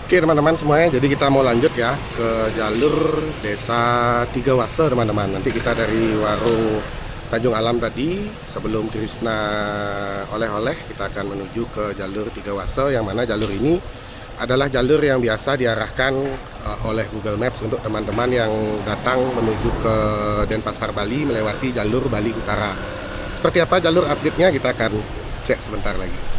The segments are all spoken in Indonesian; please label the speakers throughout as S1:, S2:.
S1: Oke teman-teman semuanya, jadi kita mau lanjut ya ke jalur Desa Tiga Wase teman-teman. Nanti kita dari warung Tanjung Alam tadi, sebelum Krisna oleh-oleh, kita akan menuju ke jalur Tiga Wase, yang mana jalur ini adalah jalur yang biasa diarahkan oleh Google Maps untuk teman-teman yang datang menuju ke Denpasar, Bali melewati jalur Bali Utara. Seperti apa jalur update-nya kita akan cek sebentar lagi.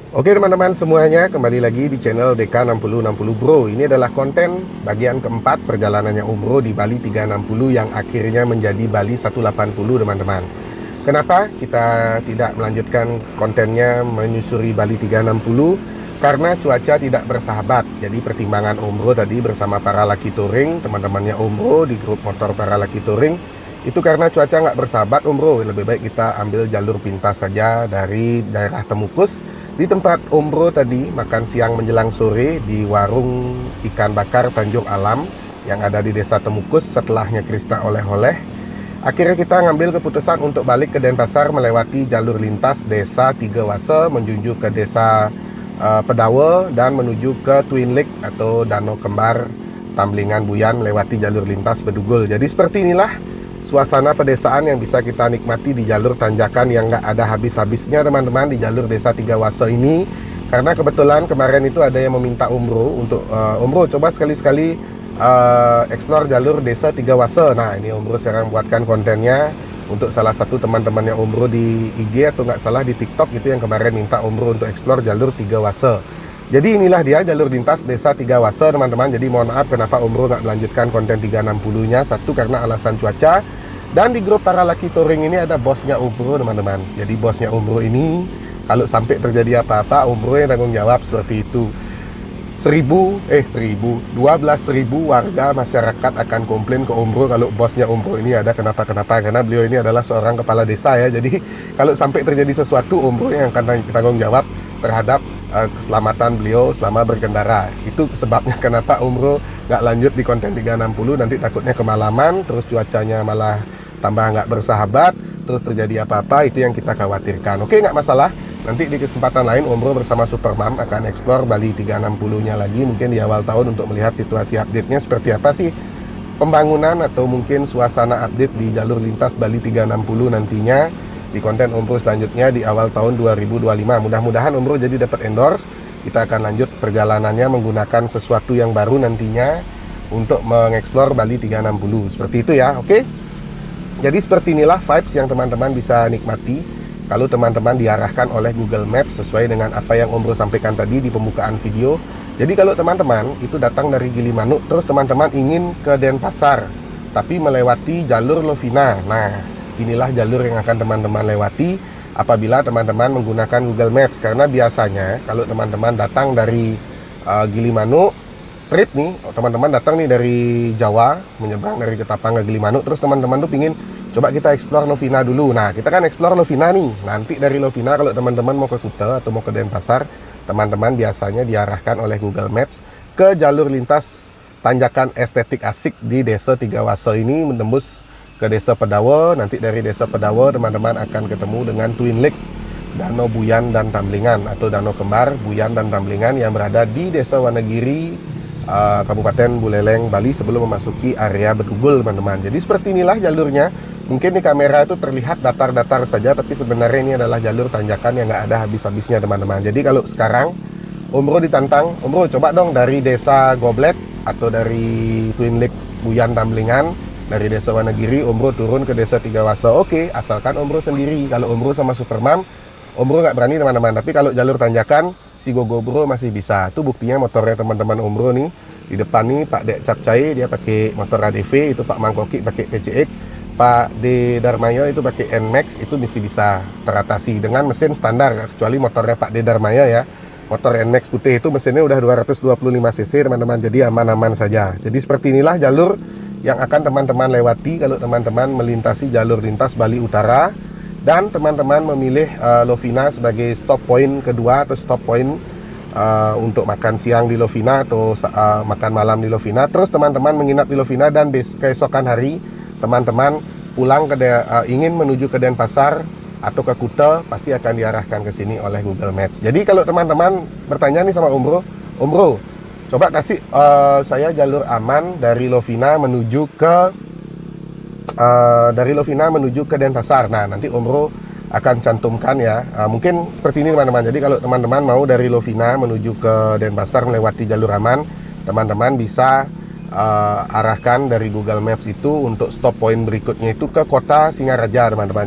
S1: Oke teman-teman semuanya, kembali lagi di channel DK6060 Bro. Ini adalah konten bagian keempat perjalanannya Umroh di Bali 360 yang akhirnya menjadi Bali 180 teman-teman. Kenapa kita tidak melanjutkan kontennya menyusuri Bali 360? Karena cuaca tidak bersahabat. Jadi pertimbangan Umroh tadi bersama para laki touring, teman-temannya Umroh di grup motor para laki touring, itu karena cuaca nggak bersahabat Umroh, lebih baik kita ambil jalur pintas saja dari daerah Temukus. Di tempat Umroh tadi makan siang menjelang sore di warung ikan bakar Tanjung Alam yang ada di Desa Temukus setelahnya Krista oleh-oleh. Akhirnya kita ngambil keputusan untuk balik ke Denpasar melewati jalur lintas Desa Tiga Wase menuju ke Desa Pedawe dan menuju ke Twin Lake atau Danau Kembar Tamblingan Buyan melewati jalur lintas Bedugul. Jadi seperti inilah suasana pedesaan yang bisa kita nikmati di jalur tanjakan yang nggak ada habis-habisnya teman-teman di jalur Desa Tiga Wase ini. Karena kebetulan kemarin itu ada yang meminta Umroh untuk Umroh coba sekali-sekali explore jalur Desa Tiga Wase. Nah ini Umroh sekarang buatkan kontennya untuk salah satu teman-temannya Umroh di IG atau nggak salah di TikTok itu yang kemarin minta Umroh untuk explore jalur Tiga Wase. Jadi inilah dia jalur lintas Desa Tiga Wase teman-teman. Jadi mohon maaf kenapa Umroh nggak melanjutkan konten 360-nya. Satu karena alasan cuaca. Dan di grup para laki touring ini ada bosnya Umroh teman-teman. Jadi bosnya Umroh ini kalau sampai terjadi apa-apa Umroh yang tanggung jawab seperti itu. 12.000 warga masyarakat akan komplain ke Umroh kalau bosnya Umroh ini ada kenapa-kenapa. Karena beliau ini adalah seorang kepala desa ya. Jadi kalau sampai terjadi sesuatu Umroh yang akan tanggung jawab terhadap keselamatan beliau selama berkendara. Itu sebabnya kenapa Umroh nggak lanjut di konten 360. Nanti takutnya kemalaman, terus cuacanya malah tambah nggak bersahabat, terus terjadi apa-apa, itu yang kita khawatirkan. Oke, nggak masalah. Nanti di kesempatan lain Umroh bersama Supermam akan explore Bali 360-nya lagi, mungkin di awal tahun untuk melihat situasi update-nya seperti apa sih pembangunan atau mungkin suasana update di jalur lintas Bali 360 nantinya di konten Umroh selanjutnya di awal tahun 2025. Mudah-mudahan Umroh jadi dapat endorse. Kita akan lanjut perjalanannya menggunakan sesuatu yang baru nantinya untuk mengeksplor Bali 360. Seperti itu ya, oke? Jadi seperti inilah vibes yang teman-teman bisa nikmati kalau teman-teman diarahkan oleh Google Maps sesuai dengan apa yang Umroh sampaikan tadi di pembukaan video. Jadi kalau teman-teman itu datang dari Gilimanuk, terus teman-teman ingin ke Denpasar, tapi melewati jalur Lovina. Nah, inilah jalur yang akan teman-teman lewati apabila teman-teman menggunakan Google Maps. Karena biasanya kalau teman-teman datang dari Gilimanuk, trip nih, teman-teman datang nih dari Jawa, menyeberang dari Ketapang ke Gilimanuk, terus teman-teman tuh pingin coba kita explore Lovina dulu. Nah, kita kan explore Lovina nih. Nanti dari Lovina kalau teman-teman mau ke Kuta atau mau ke Denpasar, teman-teman biasanya diarahkan oleh Google Maps ke jalur lintas tanjakan estetik asik di Desa Tiga Wase ini menembus ke Desa Pedawe. Nanti dari Desa Pedawe teman-teman akan ketemu dengan Twin Lake, Danau Buyan dan Tamblingan atau Danau Kembar Buyan dan Tamblingan yang berada di Desa Wanagiri, Kabupaten Buleleng, Bali sebelum memasuki area Bedugul teman-teman. Jadi seperti inilah jalurnya. Mungkin di kamera itu terlihat datar-datar saja, tapi sebenarnya ini adalah jalur tanjakan yang nggak ada habis-habisnya teman-teman. Jadi kalau sekarang Umroh ditantang, Umroh coba dong dari Desa Goblet atau dari Twin Lake Buyan Tamblingan, dari Desa Wanagiri Umroh turun ke Desa Tiga Wase. Oke, asalkan Umroh sendiri. Kalau Umroh sama Supermam, Umroh nggak berani teman-teman. Tapi kalau jalur tanjakan si Gogo Bro masih bisa. Itu buktinya motornya teman-teman Umroh nih. Di depan nih Pak Dek Capcai dia pakai motor ADV, itu Pak Mangkoki pakai PCX, Pak D Darmayo itu pakai NMAX, itu masih bisa teratasi dengan mesin standar, kecuali motornya Pak D Darmayo ya. Motor NMAX putih itu mesinnya udah 225 cc teman-teman, jadi aman-aman saja. Jadi seperti inilah jalur yang akan teman-teman lewati kalau teman-teman melintasi jalur lintas Bali Utara, dan teman-teman memilih Lovina sebagai stop point kedua atau stop point untuk makan siang di Lovina atau makan malam di Lovina. Terus teman-teman menginap di Lovina dan keesokan hari teman-teman pulang ingin menuju ke Denpasar atau ke Kuta, pasti akan diarahkan ke sini oleh Google Maps. Jadi kalau teman-teman bertanya nih sama Om Bro, coba kasih saya jalur aman dari Lovina menuju ke Denpasar. Nah, nanti Om Bro akan cantumkan ya. Mungkin seperti ini teman-teman. Jadi kalau teman-teman mau dari Lovina menuju ke Denpasar melewati jalur aman, teman-teman bisa arahkan dari Google Maps itu untuk stop point berikutnya itu ke kota Singaraja, teman-teman.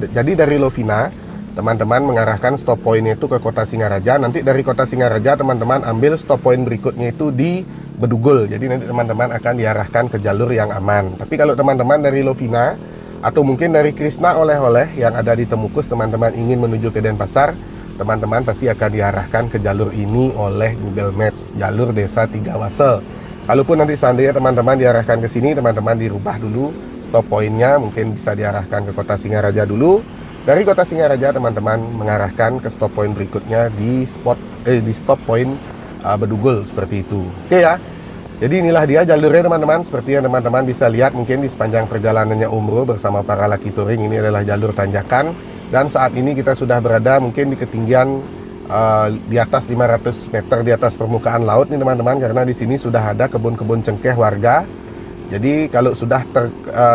S1: Jadi dari Lovina teman-teman mengarahkan stop pointnya itu ke kota Singaraja. Nanti dari kota Singaraja teman-teman ambil stop point berikutnya itu di Bedugul. Jadi nanti teman-teman akan diarahkan ke jalur yang aman. Tapi kalau teman-teman dari Lovina atau mungkin dari Krishna Oleh-oleh yang ada di Temukus, teman-teman ingin menuju ke Denpasar, teman-teman pasti akan diarahkan ke jalur ini oleh Google Maps, jalur Desa Tiga Wase. Kalaupun nanti seandainya teman-teman diarahkan ke sini, teman-teman dirubah dulu stop pointnya, mungkin bisa diarahkan ke kota Singaraja dulu. Dari kota Singaraja teman-teman mengarahkan ke stop point berikutnya di stop point Bedugul, seperti itu. Oke ya. Jadi inilah dia jalurnya teman-teman. Seperti yang teman-teman bisa lihat mungkin di sepanjang perjalanannya Om Bro bersama para laki touring, ini adalah jalur tanjakan. Dan saat ini kita sudah berada mungkin di ketinggian di atas 500 meter di atas permukaan laut nih teman-teman, karena di sini sudah ada kebun-kebun cengkeh warga. Jadi kalau sudah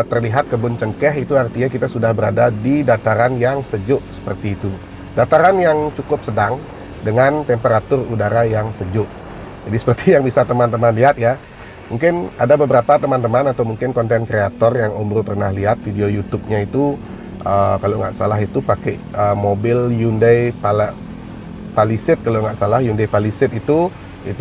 S1: terlihat kebun cengkeh, itu artinya kita sudah berada di dataran yang sejuk seperti itu. Dataran yang cukup sedang dengan temperatur udara yang sejuk. Jadi seperti yang bisa teman-teman lihat ya. Mungkin ada beberapa teman-teman atau mungkin konten kreator yang Om Bro pernah lihat video YouTube-nya itu kalau nggak salah itu pakai mobil Hyundai Palisade, kalau nggak salah Hyundai Palisade itu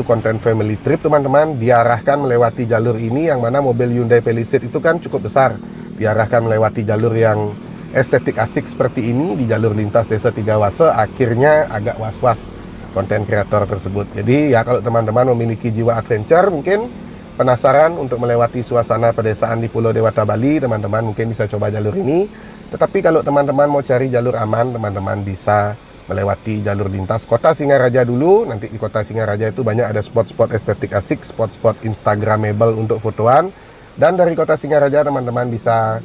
S1: konten family trip teman-teman, diarahkan melewati jalur ini, yang mana mobil Hyundai Palisade itu kan cukup besar, diarahkan melewati jalur yang estetik asik seperti ini di jalur lintas Desa Tiga Wase. Akhirnya agak was-was konten kreator tersebut. Jadi ya kalau teman-teman memiliki jiwa adventure, mungkin penasaran untuk melewati suasana pedesaan di Pulau Dewata Bali, teman-teman mungkin bisa coba jalur ini. Tetapi kalau teman-teman mau cari jalur aman, teman-teman bisa melewati jalur lintas kota Singaraja dulu. Nanti di kota Singaraja itu banyak ada spot-spot estetik asik, spot-spot instagramable untuk fotoan. Dan dari kota Singaraja teman-teman bisa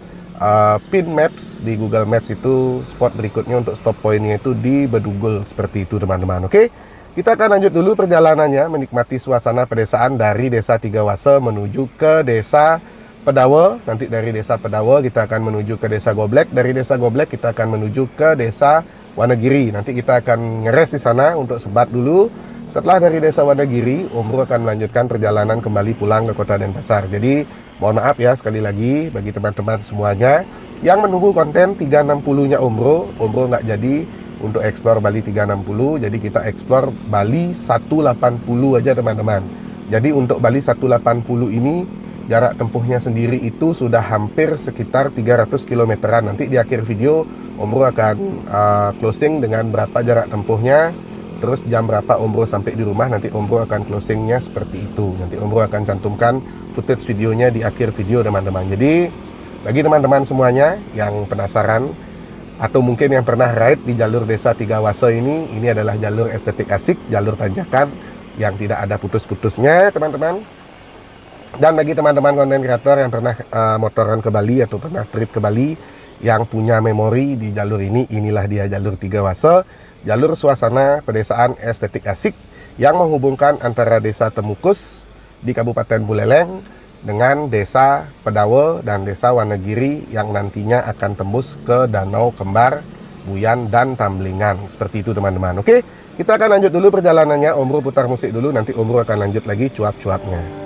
S1: pin maps di Google Maps itu spot berikutnya untuk stop pointnya itu di Bedugul, seperti itu teman-teman. Oke, kita akan lanjut dulu perjalanannya, menikmati suasana pedesaan dari Desa Tiga Wase menuju ke Desa Pedawe. Nanti dari Desa Pedawe kita akan menuju ke Desa Goblek. Dari Desa Goblek kita akan menuju ke Desa Wanagiri. Nanti kita akan ngeres di sana untuk sebat dulu. Setelah dari Desa Wanagiri, Om Bro akan melanjutkan perjalanan kembali pulang ke kota Denpasar. Jadi mohon maaf ya sekali lagi bagi teman-teman semuanya yang menunggu konten 360-nya Om Bro nggak jadi untuk eksplor Bali 360. Jadi kita eksplor Bali 180 aja teman-teman. Jadi untuk Bali 180 ini jarak tempuhnya sendiri itu sudah hampir sekitar 300 kilometeran. Nanti di akhir video Om Bro akan closing dengan berapa jarak tempuhnya, terus jam berapa Om Bro sampai di rumah. Nanti Om Bro akan closingnya seperti itu. Nanti Om Bro akan cantumkan footage videonya di akhir video teman-teman. Jadi bagi teman-teman semuanya yang penasaran atau mungkin yang pernah ride di jalur Desa Tiga Wase ini adalah jalur estetik asik, jalur tanjakan yang tidak ada putus-putusnya teman-teman. Dan bagi teman-teman konten kreator yang pernah motoran ke Bali atau pernah trip ke Bali, yang punya memori di jalur ini, inilah dia jalur Tiga Wase, jalur suasana pedesaan estetik asik yang menghubungkan antara Desa Temukus di Kabupaten Buleleng dengan Desa Pedawe dan Desa Wanagiri yang nantinya akan tembus ke Danau Kembar, Buyan, dan Tamblingan. Seperti itu teman-teman. Oke, kita akan lanjut dulu perjalanannya. Om Bro putar musik dulu, nanti Om Bro akan lanjut lagi cuap-cuapnya.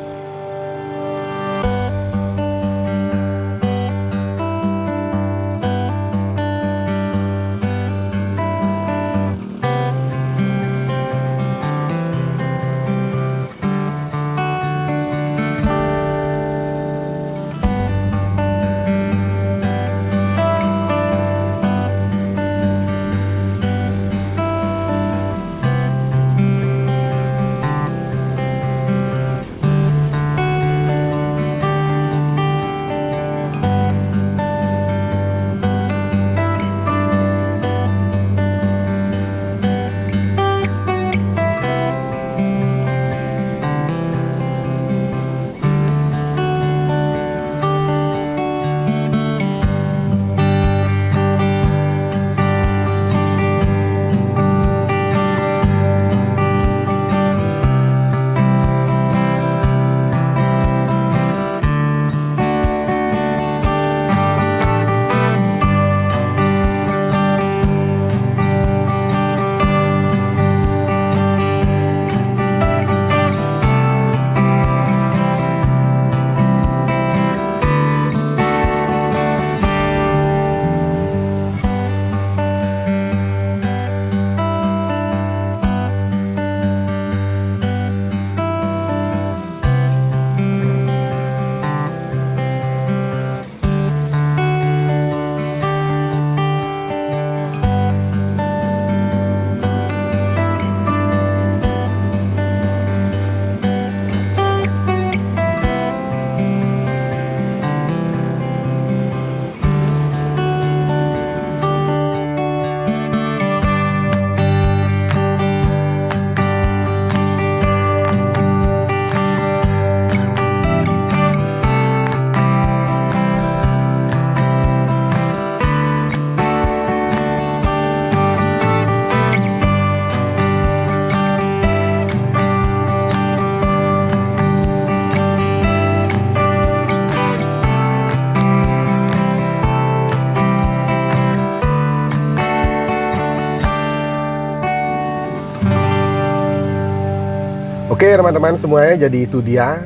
S1: Oke teman-teman semuanya, jadi itu dia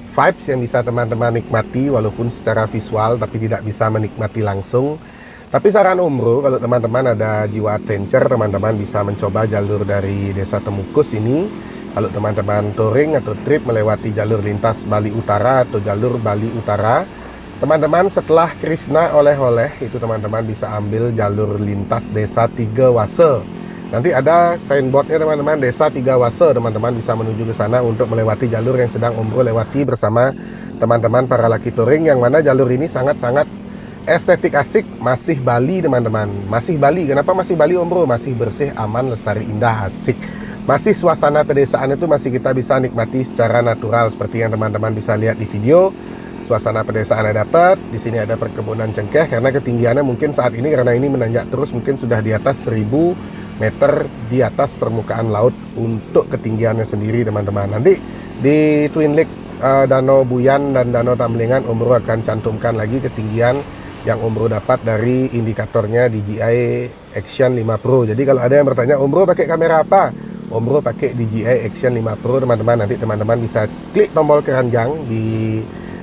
S1: vibes yang bisa teman-teman nikmati walaupun secara visual tapi tidak bisa menikmati langsung. Tapi saran Umbro, kalau teman-teman ada jiwa adventure, teman-teman bisa mencoba jalur dari Desa Temukus ini. Kalau teman-teman touring atau trip melewati jalur lintas Bali Utara atau jalur Bali Utara, teman-teman setelah Krishna oleh-oleh itu teman-teman bisa ambil jalur lintas Desa Tiga Wase. Nanti ada signboardnya teman-teman, Desa Tiga Wase. Teman-teman bisa menuju ke sana untuk melewati jalur yang sedang Umbro lewati bersama teman-teman para laki touring, yang mana jalur ini sangat-sangat estetik, asik, masih Bali teman-teman. Masih Bali, kenapa masih Bali Umbro? Masih bersih, aman, lestari, indah, asik. Masih suasana pedesaan itu masih kita bisa nikmati secara natural seperti yang teman-teman bisa lihat di video. Suasana pedesaan ada dapat. Di sini ada perkebunan cengkeh karena ketinggiannya mungkin saat ini karena ini menanjak terus mungkin sudah di atas 1000 meter di atas permukaan laut untuk ketinggiannya sendiri teman-teman. Nanti di Twin Lake Danau Buyan dan Danau Tambelingan Umbro akan cantumkan lagi ketinggian yang Umbro dapat dari indikatornya DJI Action 5 Pro. Jadi kalau ada yang bertanya Umbro pakai kamera apa? Umbro pakai DJI Action 5 Pro teman-teman. Nanti teman-teman bisa klik tombol keranjang di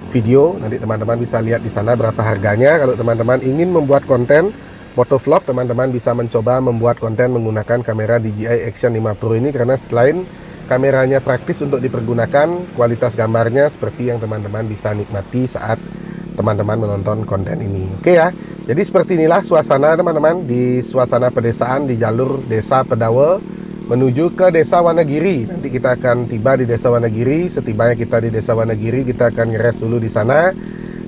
S1: video, nanti teman-teman bisa lihat di sana berapa harganya. Kalau teman-teman ingin membuat konten motovlog, teman-teman bisa mencoba membuat konten menggunakan kamera DJI Action 5 Pro ini karena selain kameranya praktis untuk dipergunakan, kualitas gambarnya seperti yang teman-teman bisa nikmati saat teman-teman menonton konten ini. Oke ya. Jadi seperti inilah suasana teman-teman di suasana pedesaan di jalur Desa Pedawe menuju ke Desa Wanagiri. Nanti kita akan tiba di Desa Wanagiri. Setibanya kita di Desa Wanagiri, kita akan ngeres dulu di sana.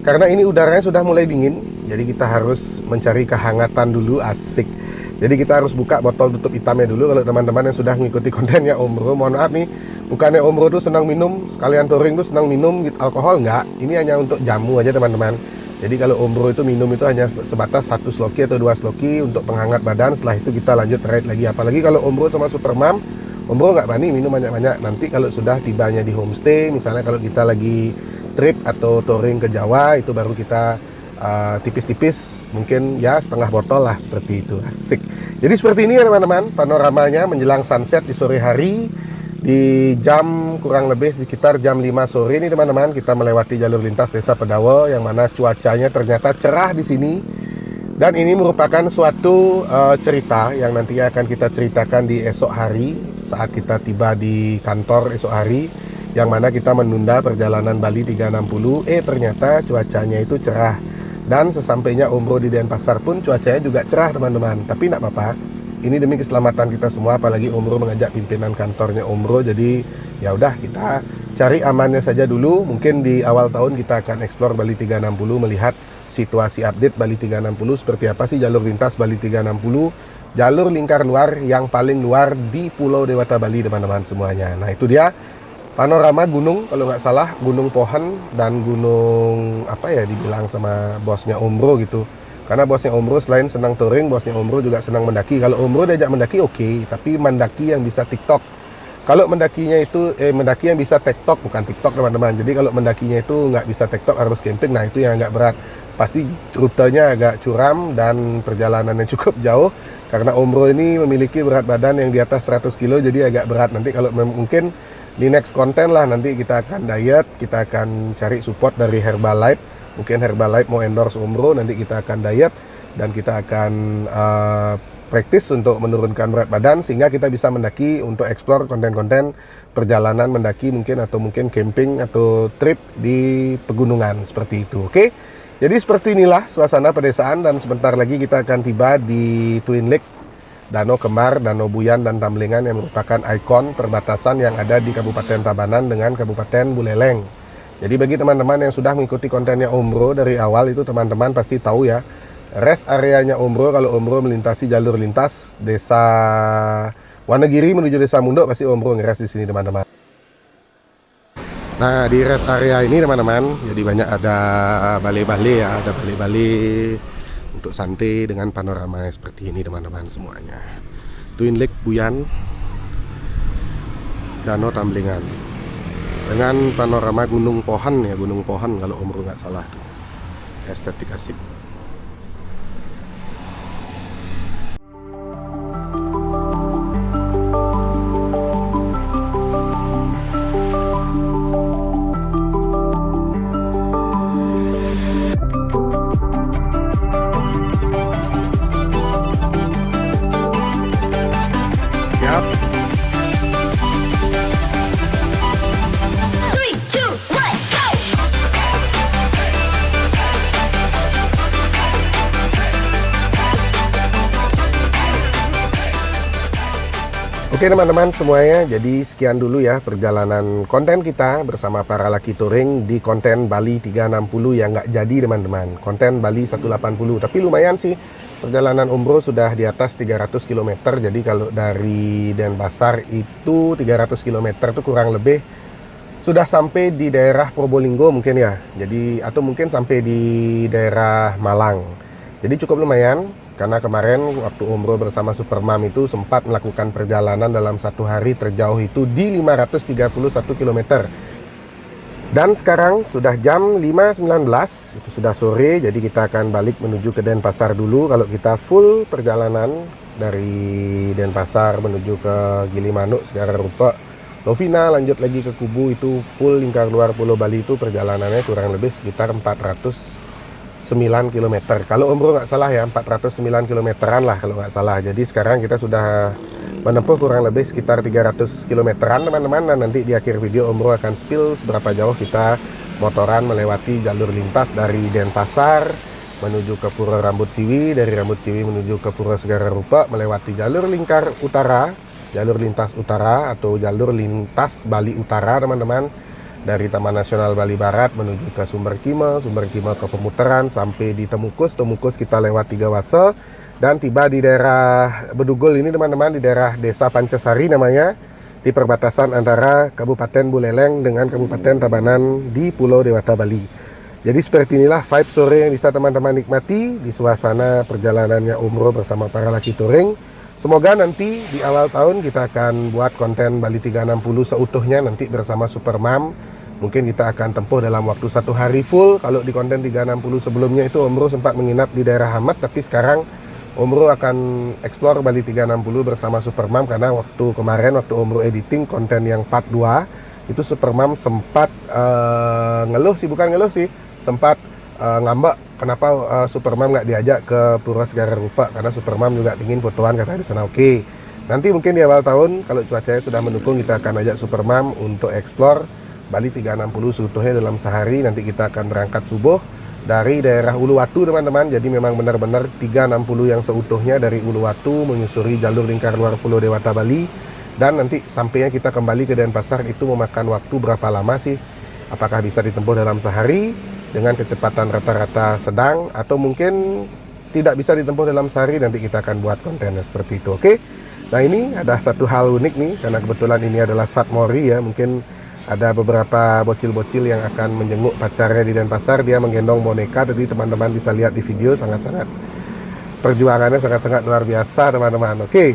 S1: Karena ini udaranya sudah mulai dingin, jadi kita harus mencari kehangatan dulu, asik. Jadi kita harus buka botol tutup hitamnya dulu. Kalau teman-teman yang sudah mengikuti kontennya Umbro, mohon maaf nih, bukannya Umbro tuh senang minum, sekalian touring tuh senang minum gitu, alkohol, enggak. Ini hanya untuk jamu aja teman-teman. Jadi kalau Umbro itu minum itu hanya sebatas 1 sloki atau 2 sloki untuk penghangat badan. Setelah itu kita lanjut ride lagi. Apalagi kalau Umbro sama Supermam, Umbro nggak berani minum banyak-banyak. Nanti kalau sudah tibanya di homestay, misalnya kalau kita lagi trip atau touring ke Jawa, itu baru kita tipis-tipis, mungkin ya setengah botol lah, seperti itu, asik. Jadi seperti ini ya teman-teman, panoramanya menjelang sunset di sore hari. Di jam kurang lebih sekitar jam 5 sore ini teman-teman, kita melewati jalur lintas Desa Pedawe yang mana cuacanya ternyata cerah di sini. Dan ini merupakan suatu cerita yang nantinya akan kita ceritakan di esok hari saat kita tiba di kantor esok hari, yang mana kita menunda perjalanan Bali 360. Ternyata cuacanya itu cerah. Dan sesampainya Umbro di Denpasar pun cuacanya juga cerah teman-teman. Tapi tidak apa-apa, ini demi keselamatan kita semua, apalagi Umbro mengajak pimpinan kantornya Umbro. Jadi ya udah, kita cari amannya saja dulu. Mungkin di awal tahun kita akan explore Bali 360, melihat situasi update Bali 360 seperti apa sih jalur lintas Bali 360, jalur lingkar luar yang paling luar di Pulau Dewata Bali teman-teman semuanya. Nah itu dia panorama gunung, kalau nggak salah Gunung Pohon dan gunung apa ya dibilang sama bosnya Umbro gitu. Karena bosnya Umbro selain senang touring, bosnya Umbro juga senang mendaki. Kalau Umbro diajak mendaki oke, tapi mendaki yang bisa TikTok. Kalau mendakinya itu mendaki yang bisa TikTok, bukan TikTok teman-teman. Jadi kalau mendakinya itu nggak bisa TikTok, harus camping. Nah itu yang agak berat. Pasti rutenya agak curam dan perjalanannya cukup jauh. Karena Umbro ini memiliki berat badan yang di atas 100 kilo, jadi agak berat. Nanti kalau mungkin di next konten lah, nanti kita akan diet, kita akan cari support dari Herbalife. Mungkin Herbalife mau endorse Umbro, nanti kita akan diet dan kita akan praktis untuk menurunkan berat badan sehingga kita bisa mendaki untuk explore konten-konten perjalanan mendaki mungkin, atau mungkin camping atau trip di pegunungan seperti itu. Oke. Jadi seperti inilah suasana pedesaan, dan sebentar lagi kita akan tiba di Twin Lake Danau Kembar, Danau Buyan dan Tambelingan yang merupakan ikon perbatasan yang ada di Kabupaten Tabanan dengan Kabupaten Buleleng. Jadi bagi teman-teman yang sudah mengikuti kontennya Umbro dari awal, itu teman-teman pasti tahu ya, rest areanya Umbro kalau Umbro melintasi jalur lintas Desa Wanagiri menuju Desa Mundok, pasti Umbro ngeres di sini teman-teman. Nah di rest area ini teman-teman, jadi banyak ada balai-balai ya, ada balai-balai untuk santai dengan panorama seperti ini teman-teman semuanya. Twin Lake Buyan, Danau Tambelingan dengan panorama Gunung Pohon ya, Gunung Pohon kalau Umbro nggak salah tuh. Estetik asik. Oke teman-teman semuanya, jadi sekian dulu ya perjalanan konten kita bersama para laki touring di konten Bali 360 yang nggak jadi teman-teman. Konten Bali 180, tapi lumayan sih. Perjalanan umroh sudah di atas 300 km, jadi kalau dari Denpasar itu 300 km itu kurang lebih sudah sampai di daerah Probolinggo mungkin ya. Jadi atau mungkin sampai di daerah Malang. Jadi cukup lumayan. Karena kemarin waktu umroh bersama Supermam itu sempat melakukan perjalanan dalam satu hari terjauh itu di 531 km. Dan sekarang sudah jam 5.19, itu sudah sore, jadi kita akan balik menuju ke Denpasar dulu. Kalau kita full perjalanan dari Denpasar menuju ke Gilimanuk, Segara Rupa, Lovina, lanjut lagi ke Kubu, itu full lingkar luar Pulau Bali itu perjalanannya kurang lebih sekitar 409 km. Kalau umroh nggak salah ya 409 kilometeran lah kalau nggak salah. Jadi sekarang kita sudah menempuh kurang lebih sekitar 300 kilometeran teman-teman. Dan nanti di akhir video umroh akan spill seberapa jauh kita motoran melewati jalur lintas dari Denpasar menuju ke Pura Rambut Siwi, dari Rambut Siwi menuju ke Pura Segara Rupa, melewati jalur lingkar utara, jalur lintas utara atau jalur lintas Bali Utara teman-teman. Dari Taman Nasional Bali Barat menuju ke Sumber Kime ke Pemutaran sampai di Temukus kita lewat Tiga Wase dan tiba di daerah Bedugul ini teman-teman, di daerah Desa Pancasari namanya, di perbatasan antara Kabupaten Buleleng dengan Kabupaten Tabanan di Pulau Dewata Bali. Jadi seperti inilah vibe sore yang bisa teman-teman nikmati di suasana perjalanannya umroh bersama para laki touring. Semoga nanti di awal tahun kita akan buat konten Bali 360 seutuhnya nanti bersama Supermam. Mungkin kita akan tempuh dalam waktu 1 hari full. Kalau di konten 360 sebelumnya itu umroh sempat menginap di daerah Hamad, tapi sekarang umroh akan explore Bali 360 bersama Supermam. Karena waktu kemarin waktu umroh editing konten yang part 2 itu Supermam sempat sempat ngambek kenapa Supermam nggak diajak ke Pura Segara Rupa, karena Supermam juga ingin fotoan katanya di sana. Oke, nanti mungkin di awal tahun kalau cuacanya sudah mendukung kita akan ajak Supermam untuk explore Bali 360 seutuhnya dalam sehari. Nanti kita akan berangkat subuh dari daerah Uluwatu teman-teman. Jadi memang benar-benar 360 yang seutuhnya dari Uluwatu menyusuri jalur lingkar luar Pulau Dewata Bali. Dan nanti sampainya kita kembali ke Denpasar itu memakan waktu berapa lama sih? Apakah bisa ditempuh dalam sehari dengan kecepatan rata-rata sedang, atau mungkin tidak bisa ditempuh dalam sehari? Nanti kita akan buat kontennya seperti itu. Oke. Nah ini ada satu hal unik nih, karena kebetulan ini adalah Satmori ya. Mungkin ada beberapa bocil-bocil yang akan menjenguk pacarnya di Denpasar. Dia menggendong boneka, jadi teman-teman bisa lihat di video, sangat-sangat perjuangannya sangat-sangat luar biasa teman-teman. Oke,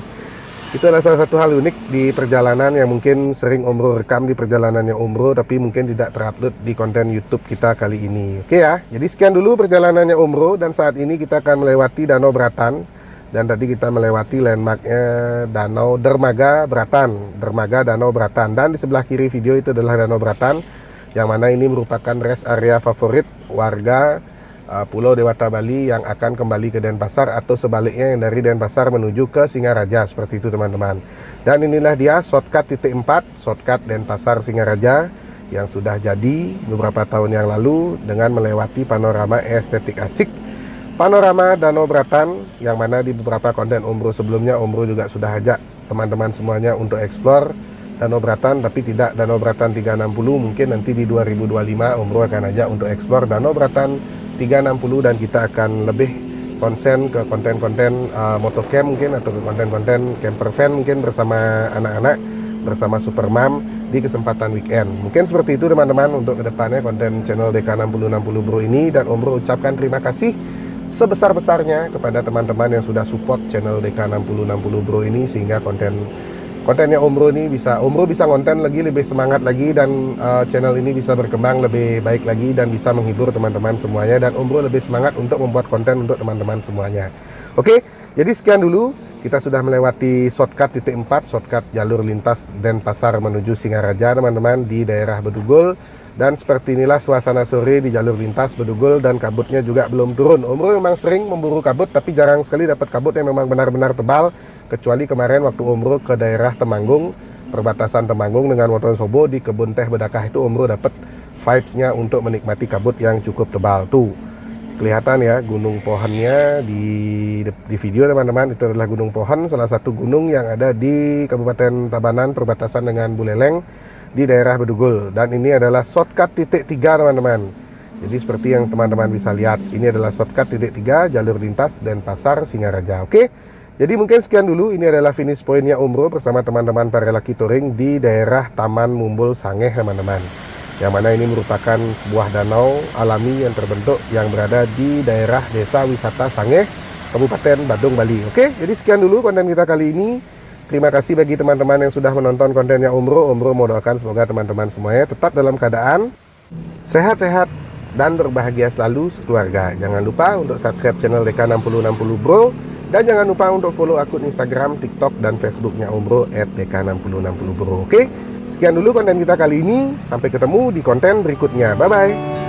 S1: itu adalah salah satu hal unik di perjalanan yang mungkin sering umroh rekam di perjalanannya umroh, tapi mungkin tidak terupload di konten YouTube kita kali ini. Oke ya, jadi sekian dulu perjalanannya umroh, dan saat ini kita akan melewati Danau Bratan. Dan tadi kita melewati landmarknya Danau Dermaga Danau Bratan. Dan di sebelah kiri video itu adalah Danau Bratan, yang mana ini merupakan rest area favorit warga Pulau Dewata Bali yang akan kembali ke Denpasar, atau sebaliknya yang dari Denpasar menuju ke Singaraja, seperti itu teman-teman. Dan inilah dia shortcut titik 4, shortcut Denpasar Singaraja yang sudah jadi beberapa tahun yang lalu dengan melewati panorama estetik asik, panorama Danau Bratan, yang mana di beberapa konten umroh sebelumnya umroh juga sudah ajak teman-teman semuanya untuk explore Danau Bratan, tapi tidak Danau Bratan 360. Mungkin nanti di 2025 umroh akan ajak untuk explore Danau Bratan 360, dan kita akan lebih konsen ke konten-konten motocamp mungkin, atau ke konten-konten camper van mungkin bersama anak-anak, bersama Supermam di kesempatan weekend. Mungkin seperti itu teman-teman untuk kedepannya konten channel DK6060 Bro ini. Dan umroh ucapkan terima kasih sebesar-besarnya kepada teman-teman yang sudah support channel DK6060 Bro ini, sehingga kontennya umroh bisa konten lagi lebih semangat lagi, dan channel ini bisa berkembang lebih baik lagi dan bisa menghibur teman-teman semuanya, dan umroh lebih semangat untuk membuat konten untuk teman-teman semuanya. Oke, jadi sekian dulu, kita sudah melewati shortcut titik 4, shortcut jalur lintas Denpasar menuju Singaraja teman-teman di daerah Bedugul. Dan seperti inilah suasana sore di jalur lintas Bedugul, dan kabutnya juga belum turun. Umroh memang sering memburu kabut, tapi jarang sekali dapat kabut yang memang benar-benar tebal. Kecuali kemarin waktu umroh ke daerah Temanggung, perbatasan Temanggung dengan Wonosobo, di kebun teh Bedakah itu umroh dapat vibes-nya untuk menikmati kabut yang cukup tebal tuh. Kelihatan ya gunung pohonnya di video teman-teman. Itu adalah gunung pohon, salah satu gunung yang ada di Kabupaten Tabanan perbatasan dengan Buleleng di daerah Bedugul. Dan ini adalah shortcut titik 3 teman-teman. Jadi seperti yang teman-teman bisa lihat, ini adalah shortcut titik 3 jalur lintas Denpasar Singaraja. Oke, jadi mungkin sekian dulu. Ini adalah finish pointnya umroh bersama teman-teman para laki touring di daerah Taman Mumbul Sangeh teman-teman, yang mana ini merupakan sebuah danau alami yang terbentuk yang berada di daerah Desa Wisata Sangeh, Kabupaten Badung, Bali. Oke, jadi sekian dulu konten kita kali ini. Terima kasih bagi teman-teman yang sudah menonton kontennya umroh. Umroh mau doakan semoga teman-teman semuanya tetap dalam keadaan sehat-sehat dan berbahagia selalu sekeluarga. Jangan lupa untuk subscribe channel DK6060 Bro, dan jangan lupa untuk follow akun Instagram, TikTok, dan Facebooknya umroh @DK6060 Bro. Oke, sekian dulu konten kita kali ini. Sampai ketemu di konten berikutnya. Bye-bye.